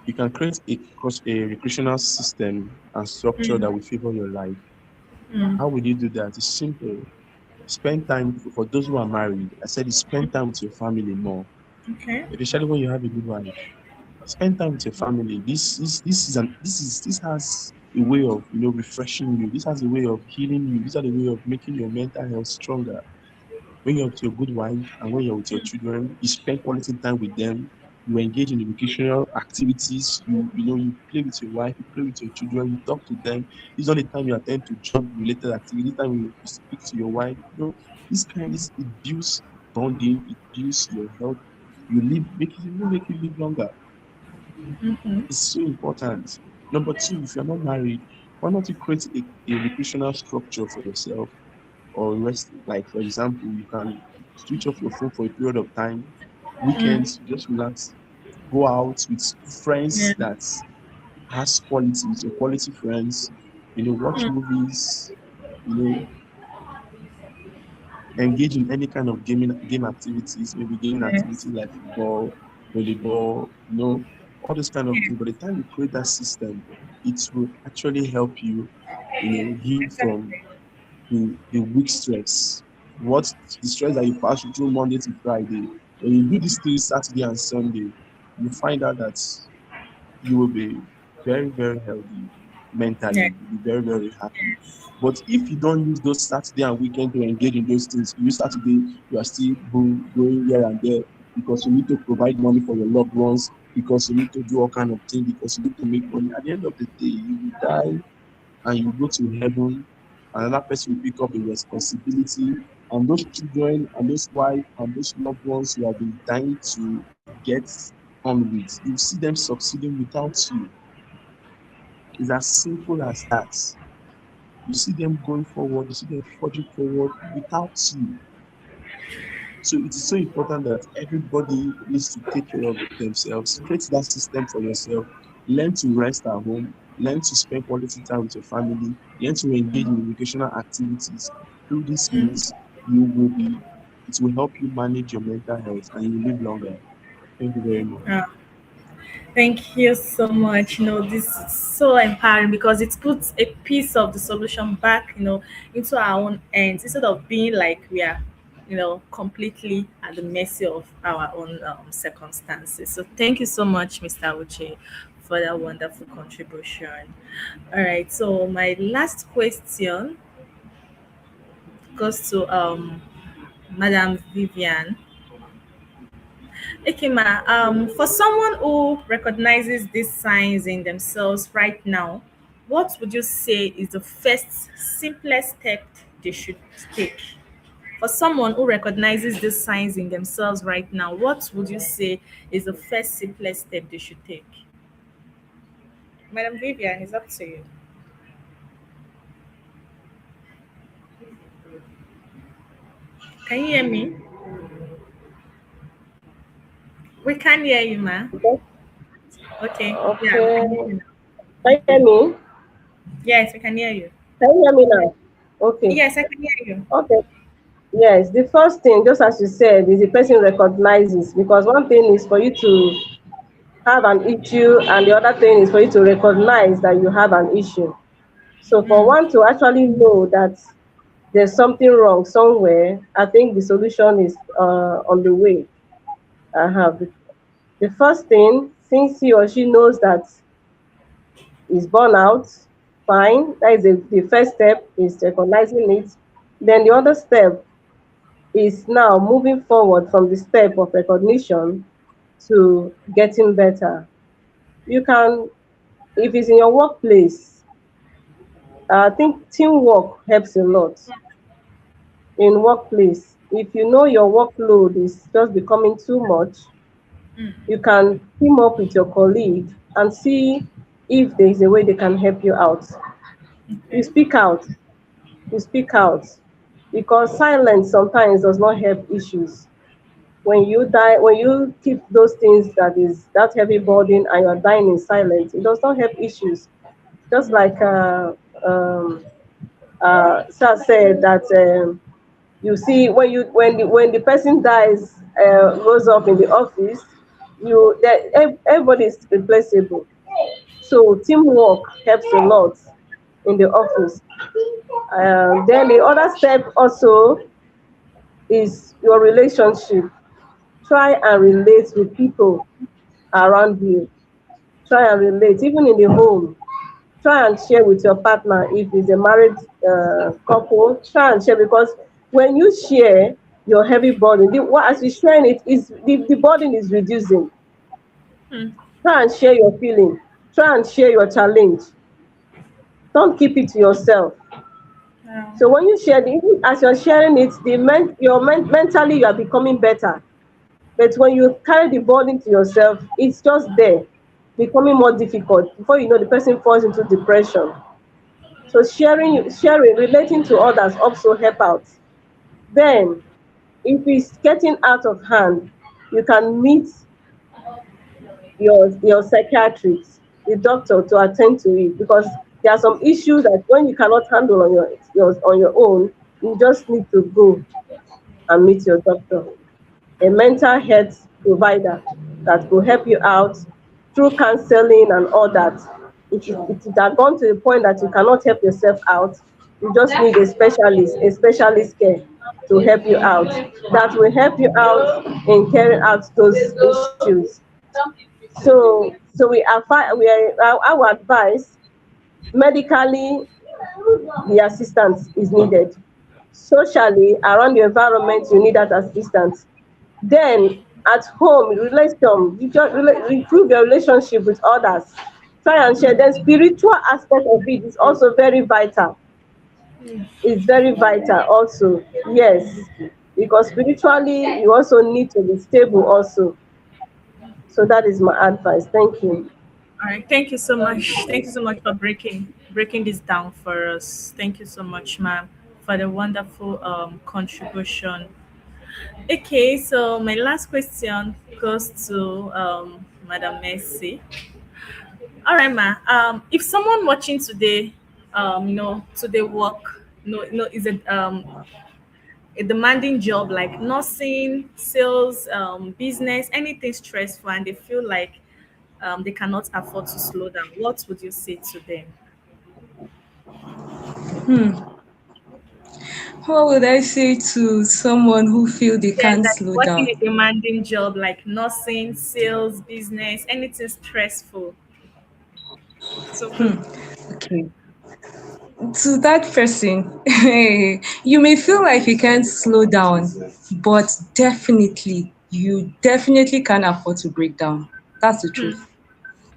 you can create a recreational system and structure that will favor your life. Mm. How will you do that? It's simple. Spend time for those who are married. I said, spend time with your family more, Okay. especially when you have a good wife. Spend time with your family. This has a way of refreshing you. This has a way of healing you. This has a way of making your mental health stronger. When you're with your good wife and when you're with your children, you spend quality time with them. You engage in educational activities. You play with your wife, you play with your children, you talk to them. This is not the time you attend to job related activity. This time you speak to your wife. This it builds bonding, it builds your health. It will make you live longer. It's so important. Number two, if you're not married, why not you create a recreational structure for yourself or rest? Like, for example, you can switch off your phone for a period of time. Weekends, you just relax, go out with Yeah. friends that has quality, with your quality friends, watch movies, you know, engage in any kind of game activities, maybe gaming Yes. activities like football, volleyball, all this kind of thing. By the time you create that system, it will actually help you, heal from the weak stress. What the stress that you pass through Monday to Friday. When you do these things Saturday and Sunday, you find out that you will be very, very healthy Yeah. mentally. You'll be very, very happy. But if you don't use those Saturday and weekend to engage in those things, you use Saturday, you are still going here and there because you need to provide money for your loved ones, because you need to do all kind of things, because you need to make money. At the end of the day, you will die and you go to heaven. Another person will pick up a responsibility, and those children and those wife and those loved ones you have been dying to get on with, you see them succeeding without you. It's as simple as that. You see them going forward, you see them forging forward without you. So it is so important that everybody needs to take care of themselves, create that system for yourself, learn to rest at home, learn to spend quality time with your family, learn to engage in educational activities. Through this means, it will help you manage your mental health and you will live longer. Thank you very much. Uh, Thank you so much. This is so empowering because it puts a piece of the solution back, into our own hands instead of being like we are, completely at the mercy of our own circumstances. So thank you so much, Mr. Uche, for that wonderful contribution. All right. So my last question goes to Madam Vivian. Ekima, for someone who recognizes these signs in themselves right now, what would you say is the first simplest step they should take? For someone who recognizes these signs in themselves right now, what would you say is the first simplest step they should take? Madam Vivian, it's up to you. Can you hear me? We can hear you, ma. Okay. Yeah, we Okay. can hear you now. Can you hear me? Yes, we can hear you. Can you hear me now? Okay. Yes, I can hear you. Okay. Yes, the first thing, just as you said, is the person recognizes, because one thing is for you to have an issue, and the other thing is for you to recognize that you have an issue. So for Mm, one to actually know that there's something wrong somewhere, I think the solution is on the way. The first thing, since he or she knows that is burnout, fine. That is the first step, is recognizing it. Then the other step is now moving forward from the step of recognition to getting better. You can, if it's in your workplace, I think teamwork helps a lot in workplace. If you know your workload is just becoming too much, you can team up with your colleague and see if there is a way they can help you out. You okay. speak out, you speak out, because silence sometimes does not help issues. When you keep those things, that is that heavy burden, and you're dying in silence, it does not help issues. Just like Sir said that you see, when the person dies, goes up in the office, everybody is replaceable. So teamwork helps a lot in the office. Then the other step also is your relationship. Try and relate with people. around you. Try and relate, even in the home. Try and share with your partner if it's a married couple. Try and share, because when you share your heavy burden, as you sharing it, is the burden is reducing. Mm. Try and share your feeling. Try and share your challenge. Don't keep it to yourself. Yeah. So when you share, even as you're sharing it, mentally you are becoming better. But when you carry the burden to yourself, it's just there, becoming more difficult. Before you know, the person falls into depression. So sharing, relating to others also help out. Then, if it's getting out of hand, you can meet your psychiatrist, the doctor, to attend to it, because there are some issues that when you cannot handle on your own, you just need to go and meet your doctor, a mental health provider that will help you out through counseling and all that. If it has gone to the point that you cannot help yourself out, you just need a specialist care to help you out. That will help you out in carrying out those issues. So our advice, medically, the assistance is needed. Socially, around your environment, you need that assistance. Then at home, relation, you just improve your relationship with others. Try and share. Then spiritual aspect of it is also very vital. It's very vital also. Yes. Because spiritually you also need to be stable also. So that is my advice. Thank you. All right. Thank you so much. Thank you so much for breaking this down for us. Thank you so much, ma'am, for the wonderful contribution. Okay, so my last question goes to Madam Mercy. All right, ma. If someone watching today, today work, is a demanding job like nursing, sales, business, anything stressful, and they feel like they cannot afford to slow down, what would you say to them? Hmm. What would I say to someone who feel they Yeah, can't like slow working a down? demanding job like nursing, sales, business, anything stressful. So good. Okay. To that person, you may feel like you can't slow down, but you definitely can afford to break down. That's the truth.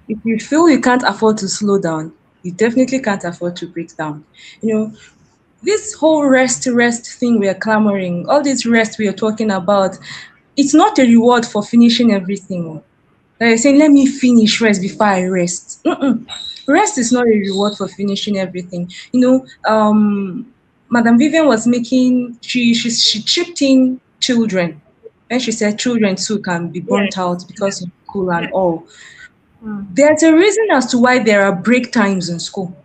If you feel you can't afford to slow down, you definitely can't afford to break down. You know, this whole rest thing we are clamoring, all this rest we are talking about, it's not a reward for finishing everything. Oh. Like you're saying, let me finish rest before I rest. Mm-mm. Rest is not a reward for finishing everything. Madam Vivian was making, she chipped in children. And she said children too can be burnt Yes, out because of school and yes. all. There's a reason as to why there are break times in school.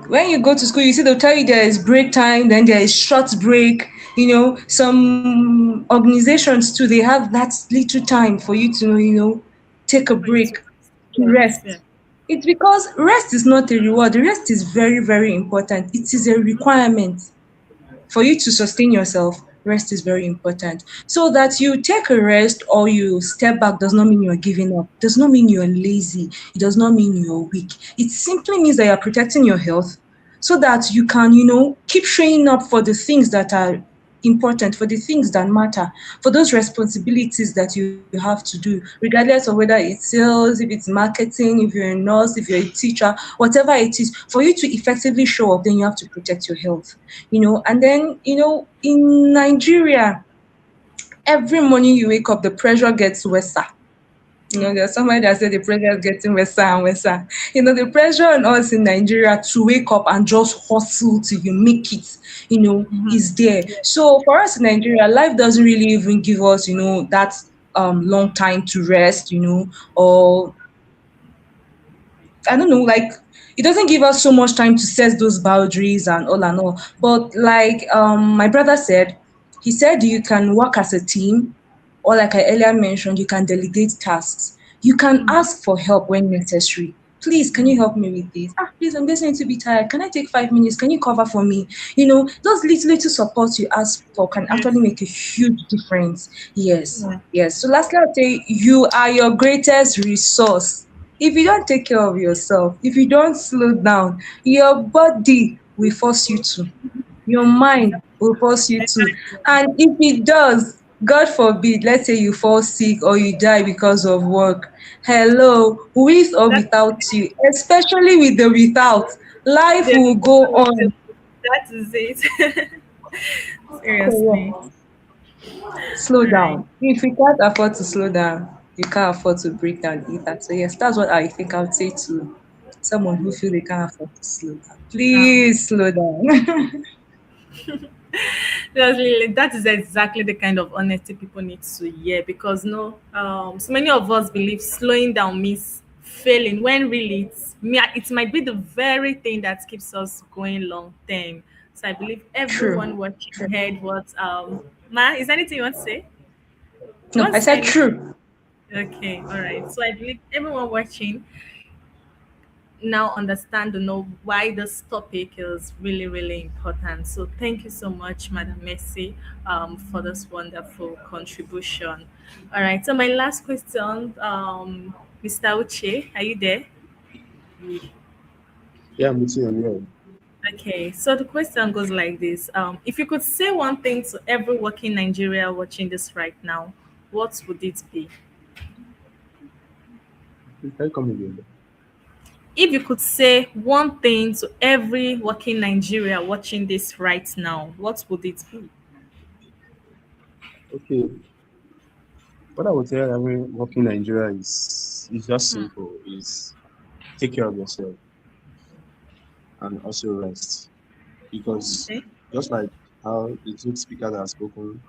When you go to school, you see they'll tell you there is break time, then there is short break. Some organizations too, they have that little time for you to, take a For you break to rest. to Yes, yeah. rest. It's because rest is not a reward. Rest is very, very important. It is a requirement. For you to sustain yourself, rest is very important. So that you take a rest or you step back does not mean you're giving up, does not mean you're lazy, it does not mean you're weak. It simply means that you're protecting your health so that you can, keep showing up for the things that are important, for the things that matter, for those responsibilities that you have to do, regardless of whether it's sales, if it's marketing, if you're a nurse, if you're a teacher, whatever it is, for you to effectively show up, then you have to protect your health. And then, in Nigeria, every morning you wake up, the pressure gets worse. There's somebody that said the pressure is getting worse and worse. The pressure on us in Nigeria to wake up and just hustle till you make it, is there. So for us in Nigeria, life doesn't really even give us, that long time to rest, or I don't know, like it doesn't give us so much time to set those boundaries and all and all. But like my brother said, he said you can work as a team, or like I earlier mentioned, you can delegate tasks. You can ask for help when necessary. please, can you help me with this? Ah, please, I'm getting to be tired. Can I take 5 minutes? Can you cover for me? Those little support you ask for can actually Yes. make a huge difference. Yes, Yeah. yes. So lastly, I'll say you are your greatest resource. If you don't take care of yourself, if you don't slow down, your body will force you to. Your mind will force you to. Exactly. And if it does, God forbid, let's say you fall sick or you die because of work. Hello, with or That without you, especially with the without, life there will is go no on. that is it. Seriously. Correct. Slow All right. down. If you can't afford to slow down, you can't afford to break down either. So yes, that's what I think I would say to someone who feel they can't afford to slow down. Um, Please slow down. that is exactly the kind of honesty people need to hear because no, so many of us believe slowing down means failing when really it might be the very thing that keeps us going long term. So I believe everyone True. watching True. heard what Ma, is there anything you want to say? You No, want I to say said anything? true. Okay, all right. So I believe everyone watching now understand and know why this topic is really, really important. So thank you so much, Madam Messi, for this wonderful contribution. All right. So my last question, Mr. Uche, are you there? Yeah, I'm with you. I'm here. Okay. So the question goes like this: if you could say one thing to every working Nigeria watching this right now, what would it be? You can come again. If you could say one thing to every working Nigeria watching this right now, what would it be? Okay, what I would tell every working Nigeria is just simple. Is take care of yourself and also rest. Because Okay. just like how the two speakers have spoken,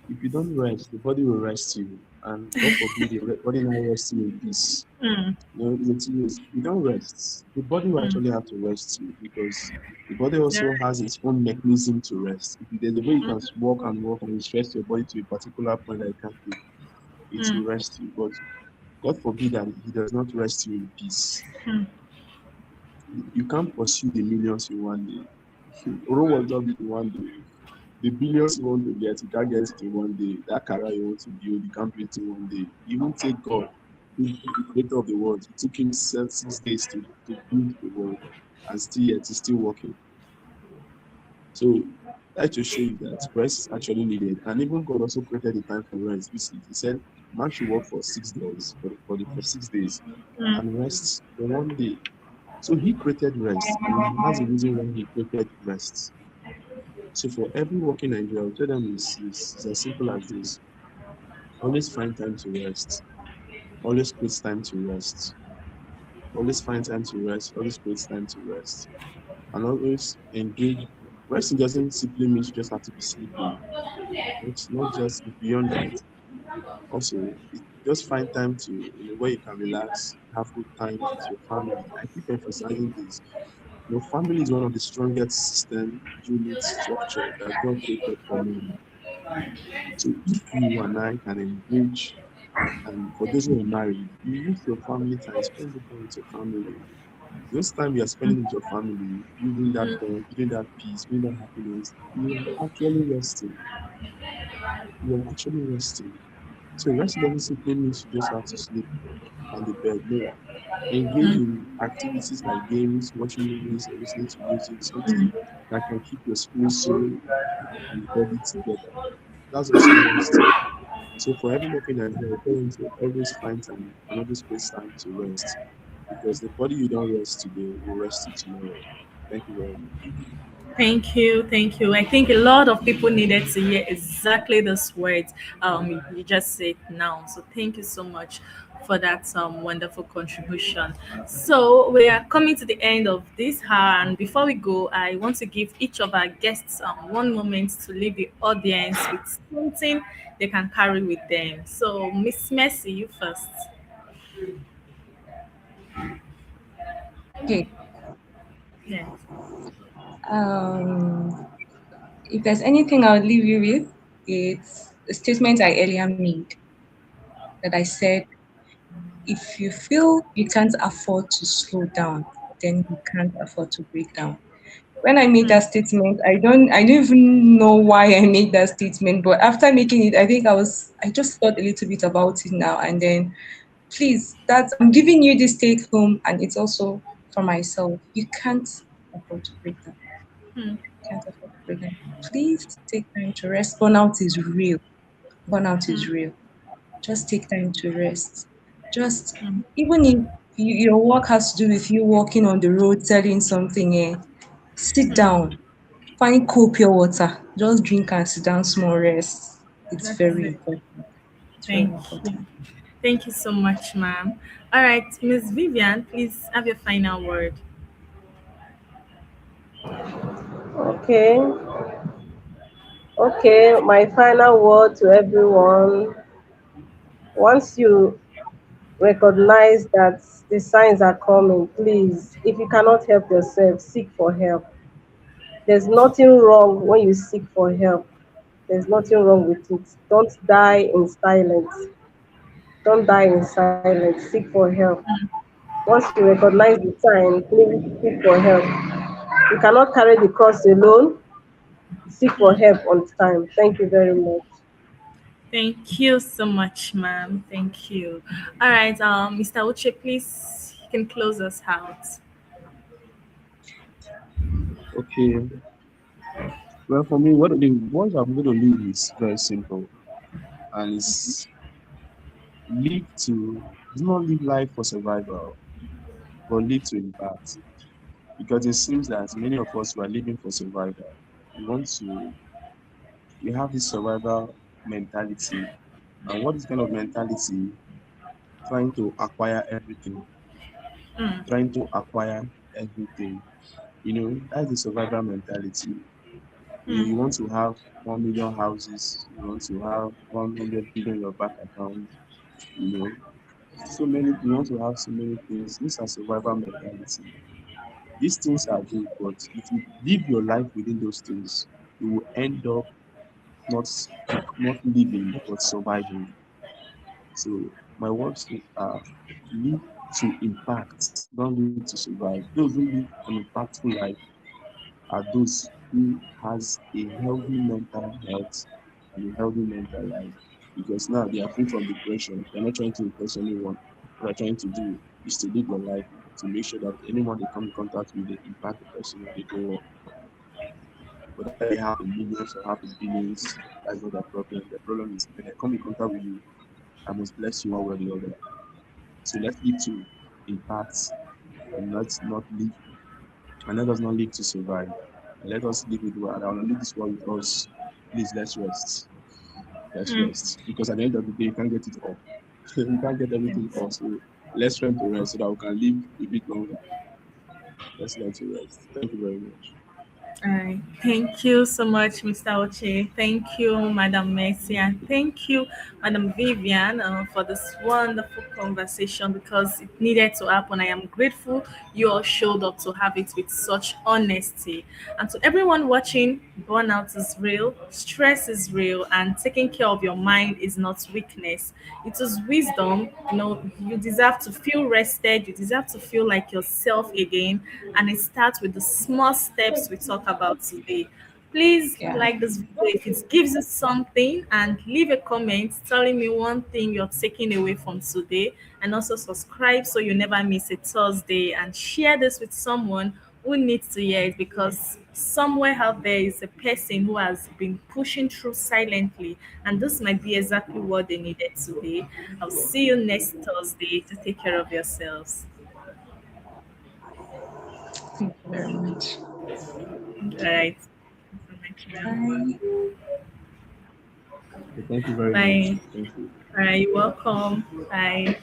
if you don't rest, the body will rest you. And God forbid the body not resting in peace. Mm, The thing is, if you don't rest, the body will mm. actually have to rest you because the body also You're has its own mechanism to rest. If there's a way you can walk and walk and you stress your body to a particular point that you can't do, it will rest you. But God forbid that He does not rest you in peace. You can't pursue the millions in one day. Rome was not built in one day. The billions you want to get, you can't get it in one day. That career you want to build, you can't build it in one day. Even take God, the creator of the world, it took him 6 days to build the world, and still yet he's still working. So that to show you that rest is actually needed. And even God also created the time for rest. You see, he said man should work for 6 days, for 6 days, and rest for one day. So he created rest, and he has a reason why he created rest. So for every working Nigeria, I'll tell them is as simple as this. Always find time to rest. Always create time to rest. Always find time to rest. Always create time to rest. And always engage. Resting doesn't simply mean you just have to be sleeping. It's not just beyond that. Also, just find time to, where you can relax, have good time with your family. I keep emphasizing this. Your family is one of the strongest system, unit, structure that God created for man. So if you and I can engage, and for those who are married, you use your family time, spend the time with your family. This time you are spending with your family, building that bond, building that peace, building that happiness, you are actually resting. You are actually resting. So rest doesn't simply mean you just have to sleep on the bed. No. Engage in activities like games, watching movies, or listening to music, something that can keep your spirit, soul, and body together. That's also resting. So for every working Nigeria, I tell them to always find time and always create time to rest because the body you don't rest today will rest you tomorrow. Thank you very much. Thank you, thank you. I think a lot of people needed to hear exactly those words you just said now. So thank you so much for that wonderful contribution. So we are coming to the end of this hour, and before we go, I want to give each of our guests one moment to leave the audience with something they can carry with them. So Miss Mercy, you first. Okay. Yes. Um, if there's anything I would leave you with, it's a statement I earlier made that I said if you feel you can't afford to slow down, then you can't afford to break down. When I made that statement, I don't even know why I made that statement, but after making it, I just thought a little bit about it now, and then please, that's I'm giving you this take home, and it's also for myself. You can't afford to break down. Can't afford to break down. Please take time to rest. Burnout is real. Burnout is real. Just take time to rest. Just even if your work has to do with you walking on the road selling something, sit down, find cold pure water, just drink and sit down, small rest. It's That is very it. important. It's very Thank you. important. Thank you so much, ma'am. All right, Miss Vivian, please have your final word. Okay, okay. My final word to everyone: once you recognize that the signs are coming, please, if you cannot help yourself, seek for help. There's nothing wrong when you seek for help. There's nothing wrong with it. Don't die in silence. Don't die in silence. Seek for help. Once you recognize the sign, please seek for help. You cannot carry the cross alone. Seek for help on time. Thank you very much. Thank you so much, ma'am. Thank you. All right, Mr. Uche, please, you can close us out. Okay. Well, for me, what I'm going to leave is very simple, and do not live life for survival, but live to impact. Because it seems that many of us were living for survival. We want to, we have this survival mentality. And what is kind of mentality? Trying to acquire everything, trying to acquire everything. That's the survival mentality. You want to have 1 million houses, you want to have 100 billion in your bank account, you know, you want to have so many things. These are survival mentality. These things are good, but if you live your life within those things, you will end up not not living but surviving. So my words are live to impact, don't live to survive. Those who live an impactful life are those who has a healthy mental health and a healthy mental life. Because now they are free from depression. They're not trying to impress anyone. What they're trying to do is to live their life to make sure that anyone they come in contact with, they impact the person and they go up. Whether they have the millions or have the billions, that's not their problem. Their problem is when they come in contact with you, I must bless you one way or the other. So let's live to impact and let's not live and let us not live to survive. And let us live with God. I want to leave this world with us. Please let's rest. Let's rest. Because at the end of the day, you can't get it all. You can't get everything all. So let's try to rest so that we can live a bit longer. Let's learn to rest. Thank you very much. All right. Thank you so much, Mr. Oche. Thank you, Madam Mercy, and thank you, Madam Vivian, for this wonderful conversation because it needed to happen. I am grateful you all showed up to have it with such honesty. And to everyone watching, burnout is real, stress is real, and taking care of your mind is not weakness. It is wisdom. You deserve to feel rested, you deserve to feel like yourself again, and it starts with the small steps we talk about today. Please Yeah. like this video if it gives you something, and leave a comment telling me one thing you're taking away from today, and also subscribe so you never miss a Thursday, and share this with someone who needs to hear it, because somewhere out there is a person who has been pushing through silently, and this might be exactly what they needed today. I'll see you next Thursday. To take care of yourselves. Thank you very much. All right. Thank you so much, ma'am. Bye. So thank you very much. Bye. Thank you. All right. You're welcome. Bye.